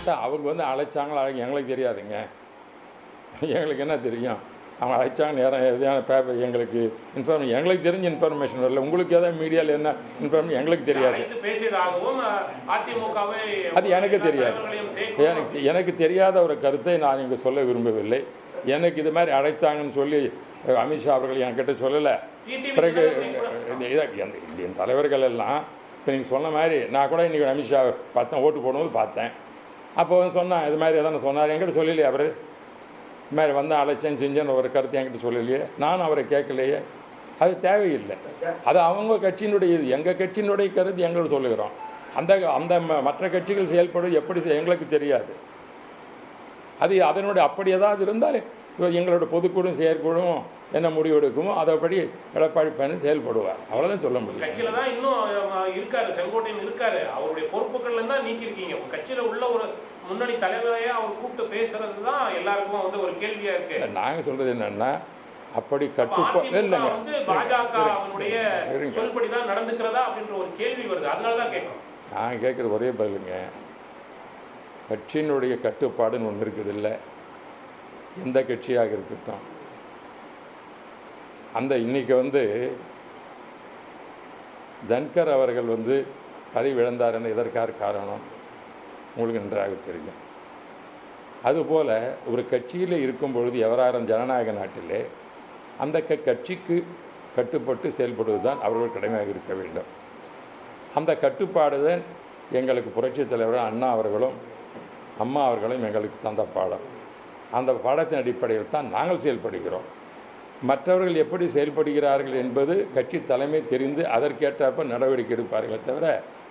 Sir அவங்க வந்து அழைச்சாங்களா எங்களுக்கு தெரியாதுங்க. எங்களுக்கு என்ன தெரியும்? அவங்க அழைச்சாங்க நேரம் எதையான பேப்பர் எங்களுக்கு எங்களுக்கு தெரிஞ்ச இன்ஃபர்மேஷன் வரல. உங்களுக்கு ஏதாவது மீடியாவில் என்ன இன்ஃபர்மேஷன் எங்களுக்கு தெரியாது. அது எனக்கு தெரியாது. எனக்கு தெரியாத ஒரு கருத்தை நான் இங்கே சொல்ல விரும்பவில்லை. எனக்கு இது மாதிரி அழைத்தாங்கன்னு சொல்லி அமித்ஷா அவர்கள் என்கிட்ட சொல்லலை. பிறகு என் தலைவர்கள் எல்லாம் இப்போ நீங்கள் சொன்ன மாதிரி நான் கூட இன்றைக்கி அமித்ஷா பார்த்தேன், ஓட்டு போடும்போது பார்த்தேன். அப்போ வந்து சொன்னேன் இது மாதிரி எதாவது சொன்னார். என்கிட்ட சொல்லலையே அவர் இது மாதிரி வந்தால் அழைச்சேன் செஞ்சேன்னு ஒரு கருத்தை என்கிட்ட சொல்லலையே. நானும் அவரை கேட்கலையே. அது தேவையில்லை. அது அவங்க கட்சியினுடைய இது. எங்கள் கட்சியினுடைய கருத்து எங்களுக்கு சொல்லுகிறோம். அந்த மற்ற கட்சிகள் செயல்படுவது எப்படி எங்களுக்கு தெரியாது. அது அதனுடைய அப்படி ஏதாவது இருந்தால் எங்களோட பொதுக்குழுவும் செயற்குழுவும் என்ன முடிவு எடுக்குமோ அதைப்படி எடப்பாடி பழனிசாமி செயல்படுவார். அவ்வளோதான் சொல்ல முடியும். கட்சியில் தான் இன்னும் இருக்காரு, செங்கோட்டையன் இருக்காரு. அவருடைய பொறுப்புகள்ல தான் நீக்கிருக்கீங்க. கட்சியில் உள்ள ஒரு முன்னணி தலைவரையே அவர் கூப்பிட்டு பேசுறது தான் எல்லாருக்கும் வந்து ஒரு கேள்வியா இருக்கு. நாங்கள் சொல்றது என்னன்னா அப்படி கட்டுப்பாடு இல்லைங்க. பாஜக அவருடைய சொல்படி தான் நடந்துக்கிறதா அப்படின்ற ஒரு கேள்வி வருது. அதனால தான் கேட்குறோம். நான் கேட்குற ஒரே பதிலுங்க, கட்சியினுடைய கட்டுப்பாடுன்னு ஒன்று இருக்குது இல்லை. எந்த கட்சியாக இருக்கட்டும், அந்த இன்றைக்கி வந்து தன்கர் அவர்கள் வந்து பதவி இழந்தாருன்னு எதற்காக காரணம் உங்களுக்கு நன்றாக தெரியும். அதுபோல் ஒரு கட்சியில் இருக்கும் பொழுது எவராரும் ஜனநாயக நாட்டிலே அந்த கட்சிக்கு கட்டுப்பட்டு செயல்படுவது தான் அவர்கள் கடமையாக இருக்க வேண்டும். அந்த கட்டுப்பாடு தான் எங்களுக்கு புரட்சித் தலைவர் அண்ணா அவர்களும் அம்மா அவர்களும் எங்களுக்கு தந்த பாடம். அந்த பாடத்தின் அடிப்படையில் தான் நாங்கள் செயல்படுகிறோம். மற்றவர்கள் எப்படி செயல்படுகிறார்கள் என்பது கட்சி தலைமை தெரிந்து அதற்கேற்றாற்ப நடவடிக்கை எடுப்பார்களே தவிர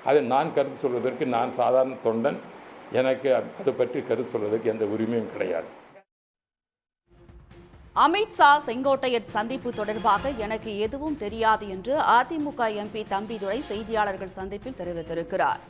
அதை நான் கருத்து சொல்வதற்கு நான் சாதாரண தொண்டன், எனக்கு அது பற்றி கருத்து சொல்வதற்கு எந்த உரிமையும் கிடையாது. அமித்ஷா செங்கோட்டையன் சந்திப்பு தொடர்பாக எனக்கு எதுவும் தெரியாது என்று அதிமுக எம்பி தம்பிதுரை செய்தியாளர்கள் சந்திப்பில் தெரிவித்திருக்கிறார்.